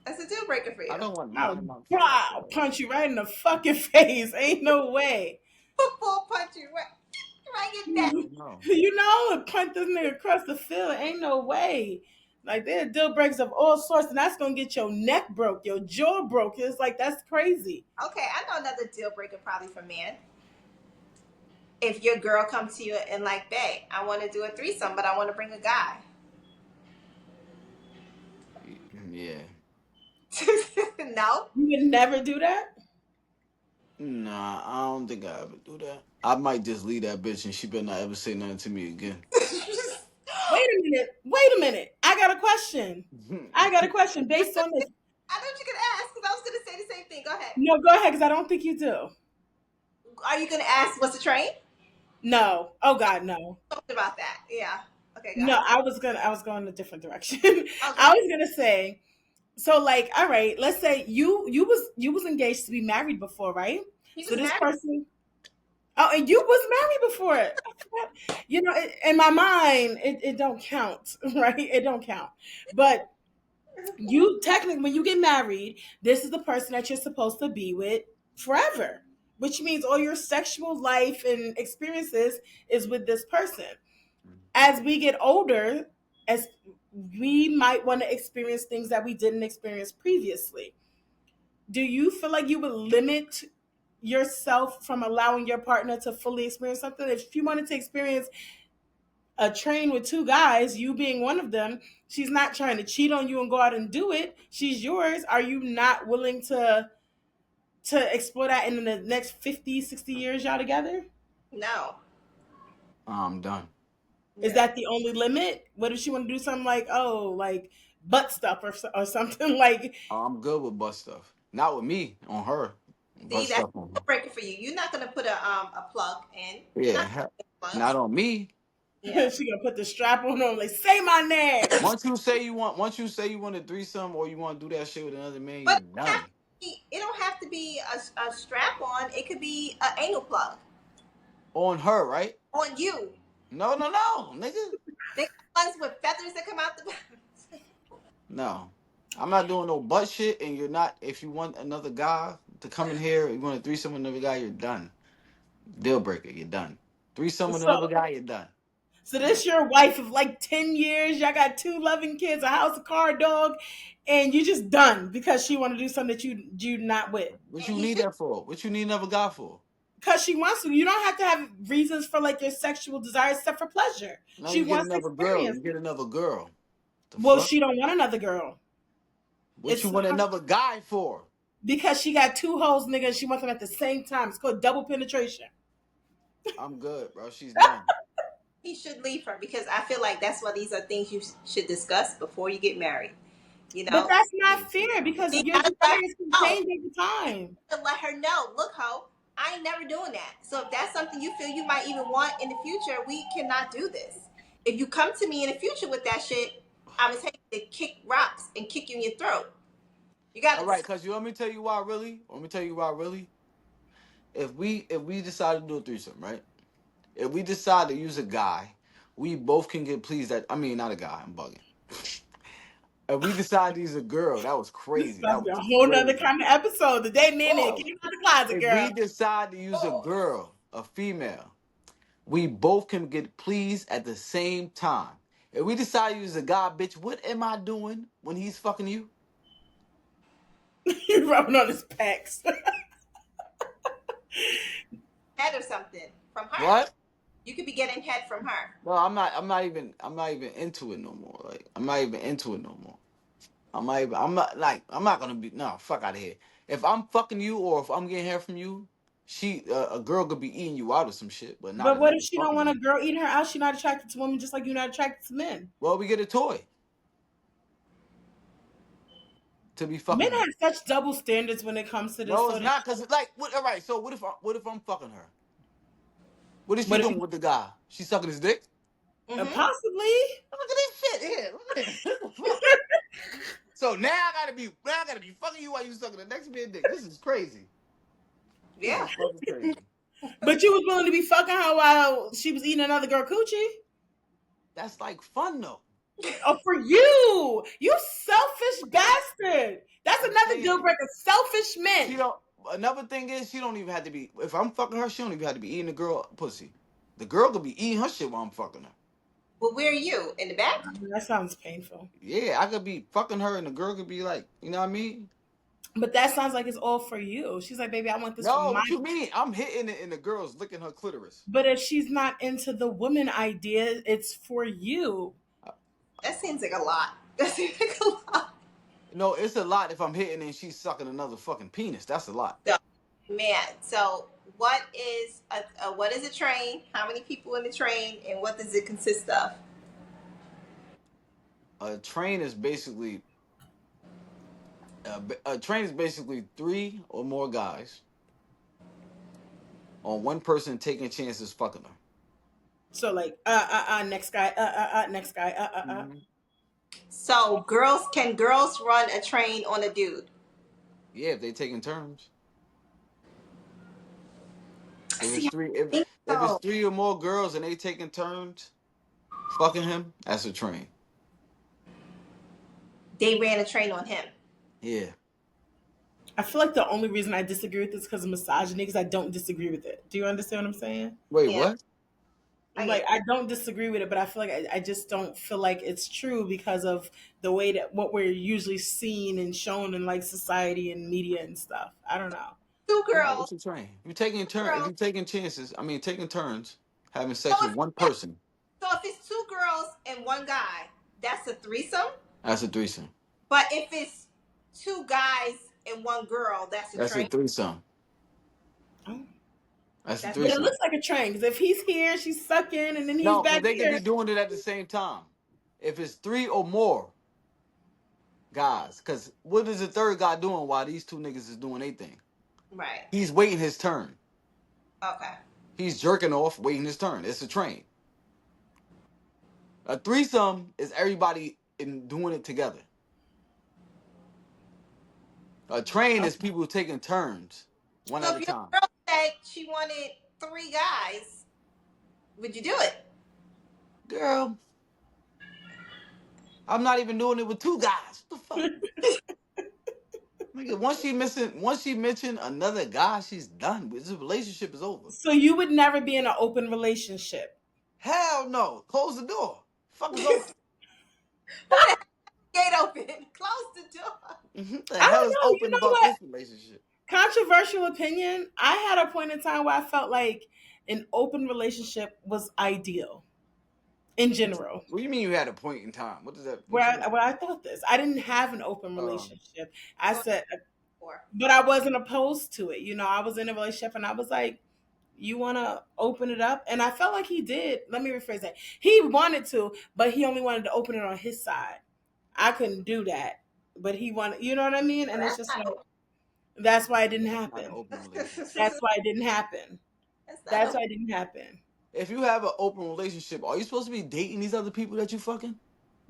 That's a deal breaker for I you. don't want mine I'll in my fuck out wow, punch you right in the fucking face. Ain't no way. Football punch you right in that. Hell no. Punch this nigga across the field. Ain't no way. Like there are deal breakers of all sorts, and that's gonna get your neck broke, your jaw broke. It's like that's crazy. Okay, I know another deal breaker probably for men. If your girl comes to you and like, babe, I want to do a threesome, but I want to bring a guy. Yeah. No. You would never do that. Nah, I don't think I ever do that. I might just leave that bitch and she better not ever say nothing to me again. Wait a minute. Wait a minute. I got a question. I got a question based on this. I know you can ask because I was going to say the same thing. Go ahead. No, go ahead, because I don't think you do. Are you going to ask what's the train? No. Oh God, no. Talked about that. Yeah. Okay, go No, ahead. I was going a different direction. Oh, go I ahead. was gonna say, so like, all right, let's say you was engaged to be married before, right? He So was this married. person, oh, and you was married before it. I forgot. In my mind, it don't count, right? It don't count. But you technically, when you get married, this is the person that you're supposed to be with forever, which means all your sexual life and experiences is with this person. As we get older, as we might want to experience things that we didn't experience previously. Do you feel like you would limit yourself from allowing your partner to fully experience something? If you wanted to experience a train with two guys, you being one of them, she's not trying to cheat on you and go out and do it. She's yours. Are you not willing to explore that in the next 50, 60 years y'all together? No. I'm done. Is Yeah. that the only limit? What if she want to do something like, oh, like butt stuff or something like? I'm good with butt stuff. Not with me, on her. Butt See, that's stuff on a her. breaker for you. You're not going to put a plug in. You're Yeah, not gonna put not plugs. on me. Yeah. She gonna put the strap on her, like, say my name. Once you say you want a threesome or you want to do that shit with another man, you're But done. it don't have to be a strap on. It could be an anal plug On her, right? on you. No, no, no, nigga. They got ones with feathers that come out the. No. I'm not doing no butt shit, and you're not. If you want another guy to come in here, you want a threesome with another guy, you're done. Deal breaker, you're done. Threesome with So, another guy, you're done. so this your wife of like 10 years. Y'all got two loving kids, a house, a car, a dog, and you just done because she want to do something that you not with. What And you he need should. that for? What you need another guy for? Because she wants to. You don't have to have reasons for like your sexual desires except for pleasure. Now She you get wants to another girl. experience You get it. another girl. The Well, fuck? she don't want another girl. What you It's want another guy for? because she got two hoes, nigga, and she wants them at the same time. It's called double penetration. I'm good, bro. She's done. He should leave her because I feel like that's why these are things you should discuss before you get married. You But know, that's Yeah, not she's fair done. because you your gotta let her desires can know. change over time. To let her know, look, ho, I ain't never doing that. So if that's something you feel you might even want in the future, we cannot do this. If you come to me in the future with that shit, I'm gonna tell you to kick rocks and kick you in your throat. You All gotta. right, cause you want me to tell you why really? Want me to tell you why really? If we decide to do a threesome, right? If we decide to use a guy, we both can get pleased at. I mean, not a guy. I'm bugging. If we decide to use a girl, that was This is crazy. about That to be a was whole nother crazy. kind of episode. The day man came out Whoa. the closet, If girl. we decide to use a girl, a female, we both can get pleased at the same time. If we decide to use a guy, bitch, what am I doing when he's fucking you? You're rubbing on his pecs. Head or something from her. What? You could be getting head from her. No, I'm not. I'm not even into it no more. Like, I'm not even into it no more. I'm not even. I'm not like. I'm not gonna be. No, fuck out of here. If I'm fucking you or if I'm getting hair from you, a girl could be eating you out or some shit, but not a But what if nigga she don't fucking want a you. girl eating her out? She's not attracted to women, just like you're not attracted to men. Well, we get a toy to be Men fucking her. have such double standards when it comes to this No, it's sort of not shit. because it's like. What, all right. So what if I'm fucking her? What is she What if doing you with the guy? She sucking his dick. Mm-hmm. possibly? Look at this shit here. Look at this. What the fuck? So now I gotta be fucking you while you sucking the next man's dick. This is crazy. This Yeah. is fucking crazy. But you was willing to be fucking her while she was eating another girl coochie? That's like fun though. Oh, for you. You selfish bastard. That's I'm another deal saying breaker. Selfish she men. don't. Another thing is she don't even have to be. If I'm fucking her, she don't even have to be eating the girl pussy. The girl could be eating her shit while I'm fucking her. But where are you? In the back? That sounds painful. Yeah, I could be fucking her and the girl could be like, you know what I mean? But that sounds like it's all for you. She's like, baby, I want this for No, my. what you mean? I'm hitting it and the girl's licking her clitoris. But if she's not into the woman idea, it's for you. That seems like a lot. That seems like a lot. No, it's a lot if I'm hitting and she's sucking another fucking penis. That's a lot. So, man, so what is a train? How many people in the train, and what does it consist of? A train is basically a train is basically three or more guys on one person taking chances fucking her. So like, next guy, next guy, Hmm. So can girls run a train on a dude? Yeah, if they taking turns. If See, it's I three, think if it's so. three or more girls and they taking turns fucking him, that's a train. They ran a train on him. Yeah. I feel like the only reason I disagree with this because of misogyny, because I don't disagree with it. Do you understand what I'm saying? Wait, Yeah, what? I get Like it. I don't disagree with it, but I feel like I just don't feel like it's true because of the way that what we're usually seen and shown in like society and media and stuff. I don't know. Two No, girls, it's a train. You taking two turn if girls. you taking chances, I mean taking turns having So sex with if one yeah, person, so if it's two girls and one guy, that's a threesome. that's a threesome. But if it's two guys and one girl, that's a That's a train. threesome. Oh. That's a That's But it threesome. looks like a train because if he's here, she's sucking, and then he's No, because back they could here. be doing it at the same time. If it's three or more guys, because what is the third guy doing while these two niggas is doing their thing? right. He's waiting his turn. Okay. He's jerking off, waiting his turn. It's a train. A threesome is everybody in doing it together. A train is people taking turns, one So at if a your time. girl said she wanted three guys, would you do it? Girl, I'm not even doing it with two guys. What the fuck? Nigga, once she mentioned another guy, she's done. This relationship is over. So you would never be in an open relationship. Hell no. Close the door. Fuck is open. Who the gate open? Close the door. The I hell don't is know. You open know about what? this relationship? Controversial opinion. I had a point in time where I felt like an open relationship was ideal in general. What do you mean you had a point in time? Where What you mean? where I thought this, I didn't have an open Um, relationship. I Go said, for. but I wasn't opposed to it. You know, I was in a relationship, and I was like, "You want to open it up?" And I felt like he did. Let me rephrase that. He wanted to, but he only wanted to open it on his side. I couldn't do that, but he wanted. You know what I mean? Well, And it's that's just not like that's why it didn't that's not an happen. open open. relationship. That's why it didn't happen. That's not That's open. why it didn't happen. If you have an open relationship, are you supposed to be dating these other people that you fucking?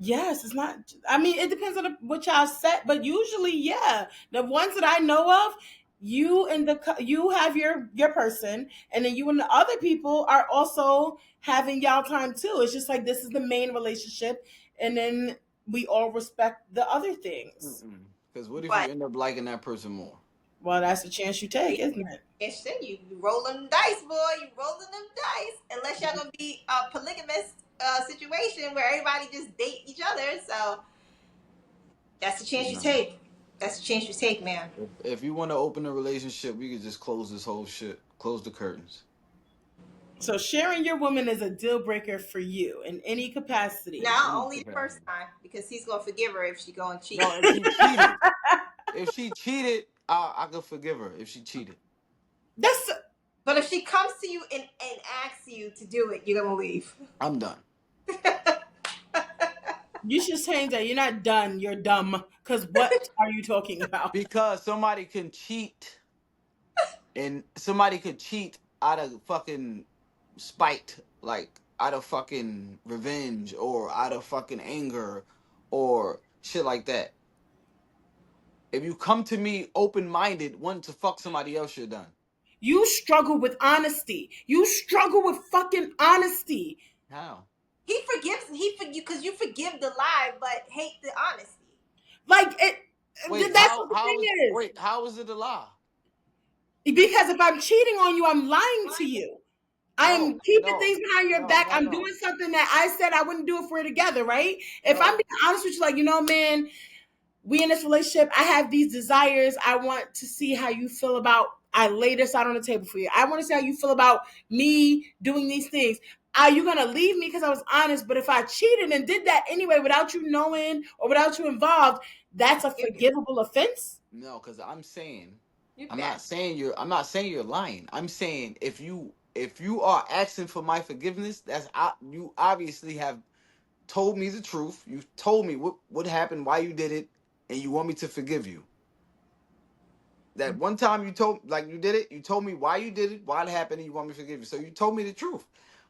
Yes, it's not. I mean, it depends on what y'all set, but usually, yeah, the ones that I know of, you have your person, and then you and the other people are also having y'all time too. It's just like this is the main relationship, and then we all respect the other things. Because what if you But end up liking that person more? Well, that's the chance you take, isn't it? interesting, you rolling them dice, boy. You rolling them dice. Unless y'all gonna be a polygamous situation where everybody just date each other. So that's the chance you No. take. That's the chance you take, man. If you want to open a relationship, we could just close this whole shit. Close the curtains. So sharing your woman is a deal breaker for you in any capacity. Now, Any only the first capacity. time because he's gonna forgive her if she go and cheat. No, if she cheated, I could forgive her if she cheated. That's But if she comes to you and asks you to do it, you're gonna leave. I'm done. you should change that. You're not done. You're dumb. Because what are you talking about? Because somebody could cheat out of fucking spite, like out of fucking revenge or out of fucking anger or shit like that. If you come to me open minded, wanting to fuck somebody else, you're done. You struggle with honesty. You struggle with fucking honesty. How? He forgives you because you forgive the lie but hate the honesty. Like it. Wait, That's what the thing is. how is it a lie? Because if I'm cheating on you, I'm lying to you. I'm No, keeping no, things behind your no, back. no, I'm no, doing something that I said I wouldn't do if we're together, right? If I'm no. being honest with you, like, man, we in this relationship, I have these desires. I want to see how you feel about, I lay this out on the table for you. I want to see how you feel about me doing these things. Are you going to leave me because I was honest? But if I cheated and did that anyway without you knowing or without you involved, that's a Forgive you. forgivable offense? No, because You I'm not bad. saying you're lying. I'm saying if you are asking for my forgiveness, you obviously have told me the truth. You told me what happened, why you did it, and you want me to forgive you. That one time you told, like, you did it, you told me why you did it, why it happened, and you want me to forgive you. So you told me the truth.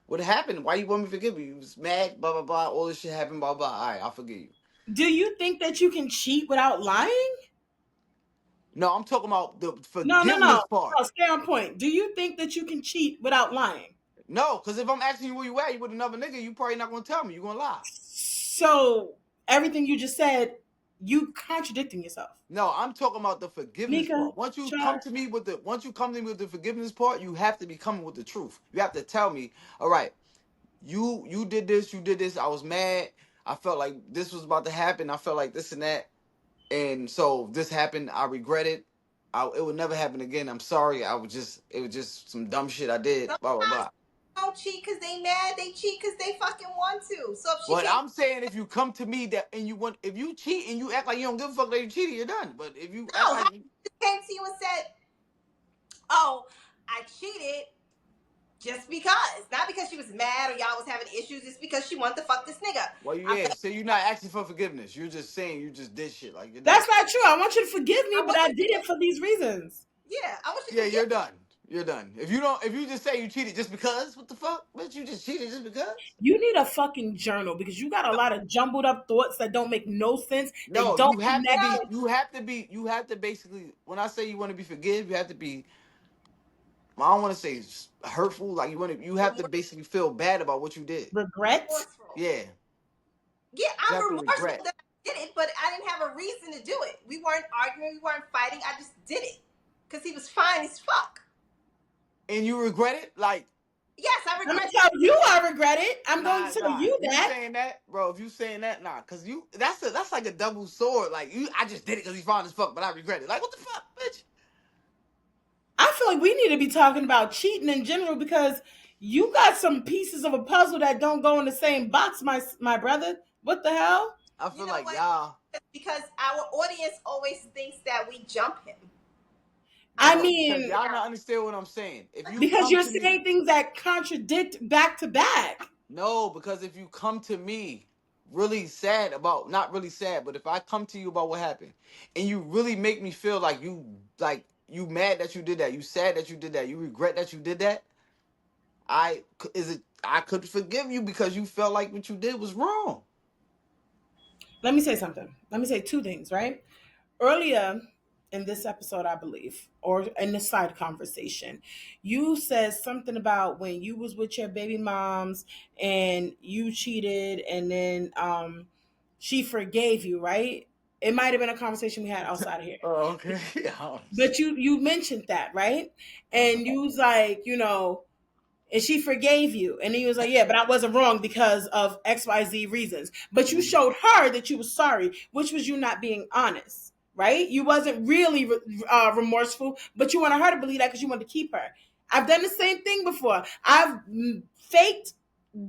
What happened? Why you want me to forgive you? You was mad, blah blah blah. All this shit happened, blah blah. All right, I'll forgive you. Do you think that you can cheat without lying? No, I'm talking about the No, no, no. forgiveness part. No, stay on point. Do you think that you can cheat without lying? No, because if I'm asking you where you at, you with another nigga, you probably not gonna tell me. You gonna lie. So everything you just said, you contradicting yourself. No, I'm talking about the forgiveness Mika, part. Char, Once you come to me with the forgiveness part, you have to be coming with the truth. You have to tell me, all right, you did this, you did this. I was mad. I felt like this was about to happen. I felt like this and that, and so this happened. I regret it. It would never happen again. I'm sorry. It was just some dumb shit I did. Blah blah Sometimes blah. people don't cheat because they mad. They cheat because they fucking want to. So if she But came, I'm saying if you come to me if you cheat and you act like you don't give a fuck that you cheated, you're done. But if you act no, like came to you and said, "Oh, I cheated just because, not because she was mad or y'all was having issues. It's because she wanted to fuck this nigga." well, I'm yeah, so you're not asking for forgiveness. You're just saying you just did shit. Like you're done. that's not true. I want you to forgive I me, but want I you to did forgive. it for these reasons. Yeah, I want you to Yeah, forgive. you're done. You're done. If you just say you cheated just because, what the fuck? Bitch, you just cheated just because? You need a fucking journal because you got a No, lot of jumbled up thoughts that don't make no sense. They no, don't connect. you have to basically. When I say you want to be forgive, you have to be. I don't want to say hurtful. Like you have to basically feel bad about what you did. Regret. Remorseful. Yeah, Yeah, you have I'm to remorseful regret, that I did it, but I didn't have a reason to do it. We weren't arguing, we weren't fighting. I just did it because he was fine as fuck. and you regret it. Like Yes, I I'm gonna regret tell you I regret it. I'm going nah, to tell nah. you If you that. saying that, bro, if you saying that, nah, cause that's like a double sword. Like I just did it because he's fine as fuck, but I regret it. Like what the fuck, bitch? I feel like we need to be talking about cheating in general because you got some pieces of a puzzle that don't go in the same box, my brother. What the hell? I you feel know like what? y'all, Because our audience always thinks that we jump him. I no, because mean, y'all not understand what I'm saying. If you because come you're to me, saying things that contradict back to back. no, because if you come to me really sad about, not really sad, but if I come to you about what happened, and you really make me feel like you mad that you did that, you sad that you did that, you regret that you did that, I could forgive you because you felt like what you did was wrong. Let me say something. Let me say two things, right? Earlier in this episode, I believe, or in the side conversation, you said something about when you was with your baby moms and you cheated and then she forgave you, right? It might have been a conversation we had outside of here. Oh, okay. Yeah. But you mentioned that, right? Uh-huh. And you was like, and she forgave you. And he was like, yeah, but I wasn't wrong because of XYZ reasons. But you Mhm. showed her that you were sorry, which was you not being honest. right? You wasn't really remorseful, but you wanted her to believe that because you wanted to keep her. I've done the same thing before. I've faked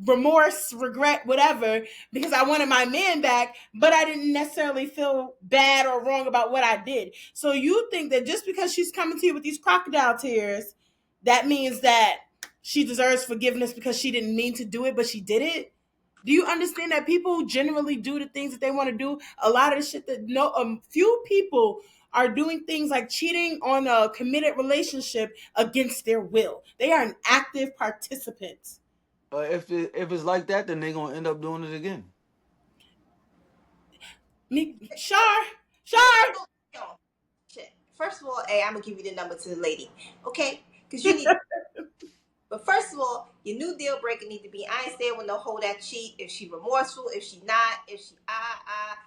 remorse, regret, whatever, because I wanted my man back, but I didn't necessarily feel bad or wrong about what I did. So you think that just because she's coming to you with these crocodile tears, that means that she deserves forgiveness because she didn't mean to do it, but she did it? Do you understand that people generally do the things that they want to do? A lot of the shit that no, few people are doing things like cheating on a committed relationship against their will. They are an active participant. If it's like that, then they gonna end up doing it again. Me, Shar. No, shit. First of all, hey, I'm gonna give you the number to the lady, okay? Because you need. But first of all, your new deal breaker need to be. I ain't saying with no hold that cheat. If she remorseful, if she not, if she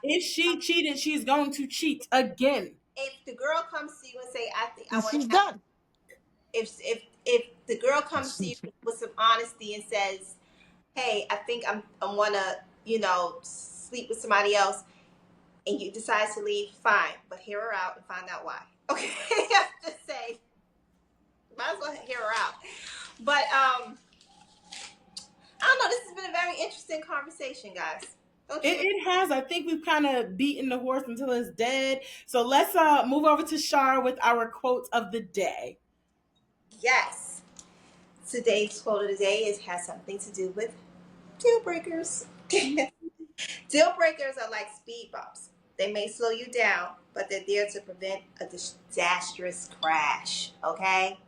If she cheated, she's going to cheat again. if the girl comes to you and say, I think I And want to she's have. done. If the girl comes to you with some honesty and says, hey, I think I wanna sleep with somebody else, and you decide to leave, fine, but hear her out and find out why. Okay, just say, might as well hear her out. But I don't know. This has been a very interesting conversation, guys. Don't you? It has. I think we've kind of beaten the horse until it's dead. So let's move over to Shar with our quotes of the day. Yes. Today's quote of the day has something to do with deal breakers. Deal breakers are like speed bumps. They may slow you down, but they're there to prevent a disastrous crash. Okay?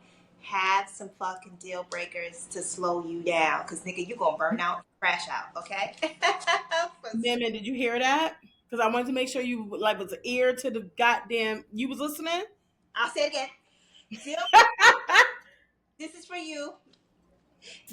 Have some fucking deal breakers to slow you down. Because, nigga, you going to burn out, crash out. Okay? Man, did you hear that? Because I wanted to make sure you like was an ear to the goddamn. You was listening. I'll say it again. Deal. This is for you,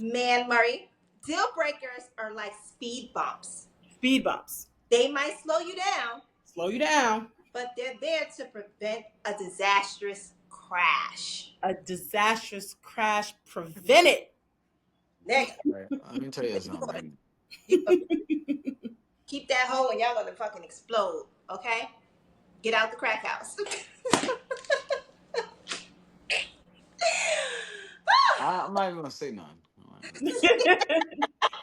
Man Murray. Deal breakers are like speed bumps. Speed bumps. They might slow you down, Slow you down. but they're there to prevent a disastrous crash. A disastrous crash prevented. Nigga, Right. Let me tell you you something, gonna, right? you gonna keep that hole and y'all gonna fucking explode, okay? Get out the crack house. I'm not even gonna say nothing.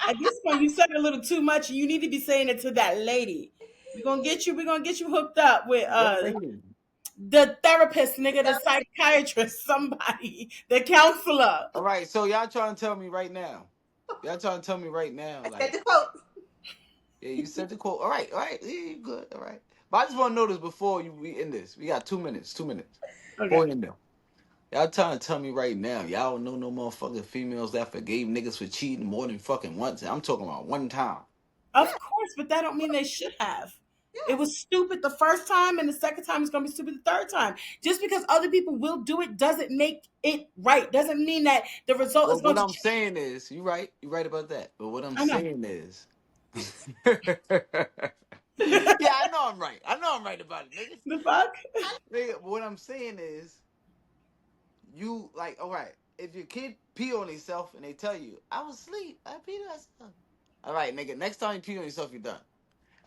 At this point, you said it a little too much, and you need to be saying it to that lady. We're gonna get you. We're gonna get you hooked up with What lady? the therapist, nigga, the psychiatrist, somebody, the counselor. All right, so y'all trying to tell me right now. Y'all trying to tell me right now, I said like, the quote. yeah, you said the quote. All right, yeah, you good, all right. But I just want to know this before we end this. We got 2 minutes, 2 minutes. Before Okay. we end there. Y'all trying to tell me right now, y'all don't know no motherfucking females that forgave niggas for cheating more than fucking once. I'm talking about one time. Yeah, Of course, but that don't mean they should have. It yes. was stupid the first time, and the second time is gonna be stupid the third time. Just because other people will do it doesn't make it right. Doesn't mean that the result is Well, going what to I'm change. saying is, you're right about that. But what I'm I know. saying is, yeah, I know I'm right. I know I'm right about it, nigga. The fuck? Nigga, what I'm saying is, you like, all right. If your kid pee on himself and they tell you, I was asleep, I peed on myself. All right, nigga. Next time you pee on yourself, you're done.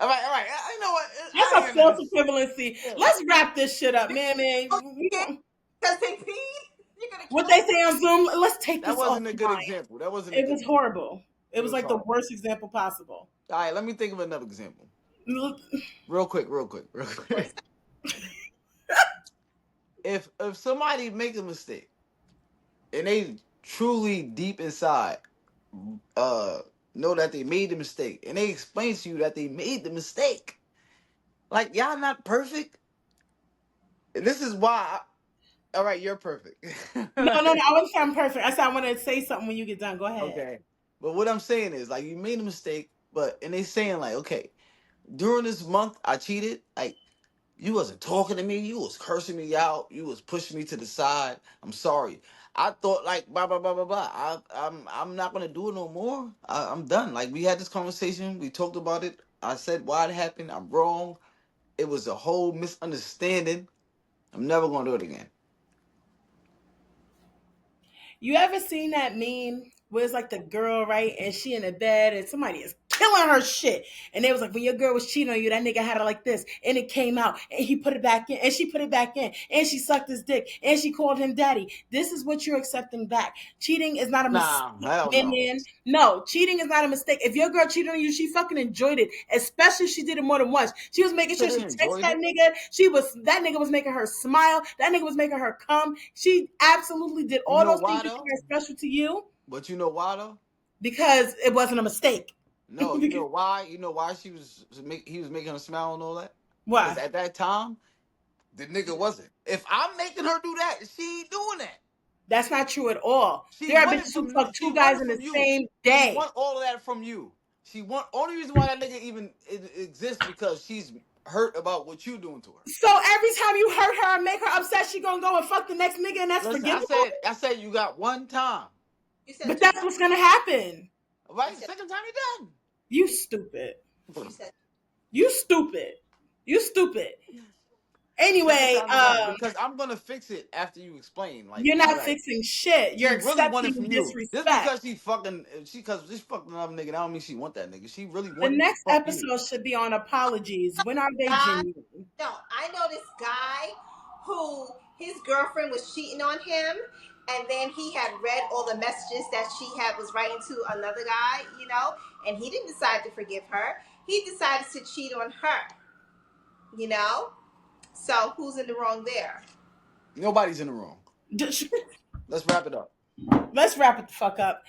All right. You know what? That's I a ain't gonna false do this. equivalency. Yeah. Let's wrap this shit up, man. Oh, We yeah, gon- because they peed. You're gonna what kill they say on Zoom. Let's take That this wasn't a good offline. example. That wasn't a It good was example. horrible. It It was was like the horrible. worst example possible. All right, let me think of another example. Real quick. If somebody makes a mistake and they truly deep inside uh know that they made the mistake and they explain to you that they made the mistake, like y'all not perfect. This is why. All right, you're perfect. No. I wasn't saying perfect. I said I want to say something when you get done. Go ahead. Okay, but what I'm saying is like you made a mistake, but and they saying like okay during this month I cheated like. You wasn't talking to me. You was cursing me out. You was pushing me to the side. I'm sorry. I thought like blah blah blah blah blah. I'm not gonna do it no more. I'm done. Like we had this conversation. We talked about it. I said why it happened. I'm wrong. It was a whole misunderstanding. I'm never gonna do it again. You ever seen that meme where it's like the girl, right, and she in the bed and somebody is killing her shit. And they was like, when your girl was cheating on you, that nigga had her like this, and it came out, and he put it back in, and she put it back in, and she sucked his dick, and she called him daddy. This is what you're accepting back. Cheating is not a mistake. Nah, hell no. Man, no, cheating is not a mistake. If your girl cheated on you, she fucking enjoyed it, especially if she did it more than once. She was making sure Should she have texted enjoyed that it. nigga. That nigga was making her smile. That nigga was making her come. She absolutely did You all know those things why that though? are special to you But you know why though? because it wasn't a mistake. No, you know why? You know why he was making her smile and all that? Because Why? at that time, the nigga wasn't. If I'm making her do that, she ain't doing that. That's not true at all. She There are wanted bitches who from fuck she two wanted guys in the from you. same She day. want all of that from you. She want only reason why that nigga even exists because she's hurt about what you doing to her. So every time you hurt her and make her upset, she gonna go and fuck the next nigga, and that's Listen, forgivable. I said you got one time. You said But two that's times. what's gonna happen. You Right? said Second time you You stupid. you said You stupid. You stupid. done. Second Anyway, time you done. Because I'm gonna fix it after you explain. Like, you're all not right. fixing shit. You're She really wanted accepting from you. Just disrespect. because she fucking another nigga, that don't mean she want that nigga. She really The wanted to next fuck you. episode should be on apologies. When are they God. genuine? No, I know this guy who his girlfriend was cheating on him, and then he had read all the messages that she was writing to another guy, and he didn't decide to forgive her. He decided to cheat on her, you know. So who's in the wrong there? Nobody's in the wrong. Let's wrap it up. Let's wrap it the fuck up.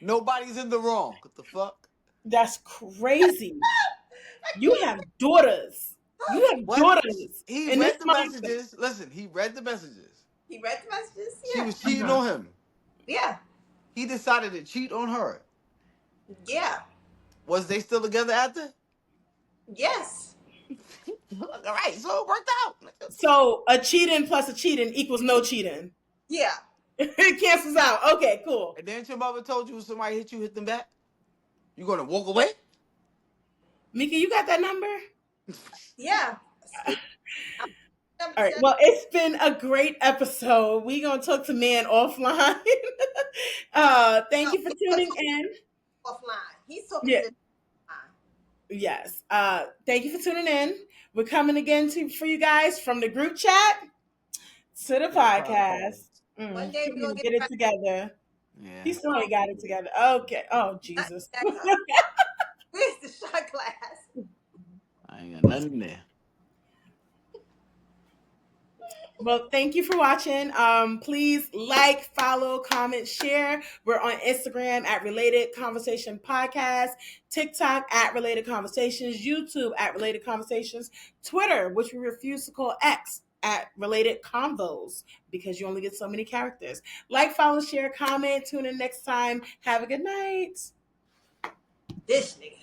Nobody's in the wrong. What the fuck? That's crazy. I You can't. have daughters. You have What? daughters. He And this read the motherfucker. messages. Listen, he read the messages. He read the messages. She Yeah, was cheating Uh-huh. on him. yeah, He decided to cheat on her. yeah. Was they still together after? Yes. All right, so it worked out. So a cheating plus a cheating equals no cheating. Yeah. It cancels out. Okay, cool. And then your mother told you if somebody hit you, hit them back. You gonna walk away? Mika, you got that number? Yeah. All right. Well, it's been a great episode. We gonna talk to man offline. Thank No, you for tuning in. offline. He's talking Yeah. to offline. Yes. Thank you for tuning in. We're coming again for you guys from the group chat to the To the podcast. podcast. One day He we're gonna didn't get get it together. Yeah. He still ain't got it together. Okay. Oh not Jesus. that cup. Where's the shot glass? I ain't got nothing there. Well, thank you for watching. Please like, follow, comment, share. We're on Instagram at Related Conversation Podcast, TikTok at Related Conversations, YouTube at Related Conversations, Twitter, which we refuse to call X, at Related Convos because you only get so many characters. Like, follow, share, comment. Tune in next time. Have a good night. This nigga.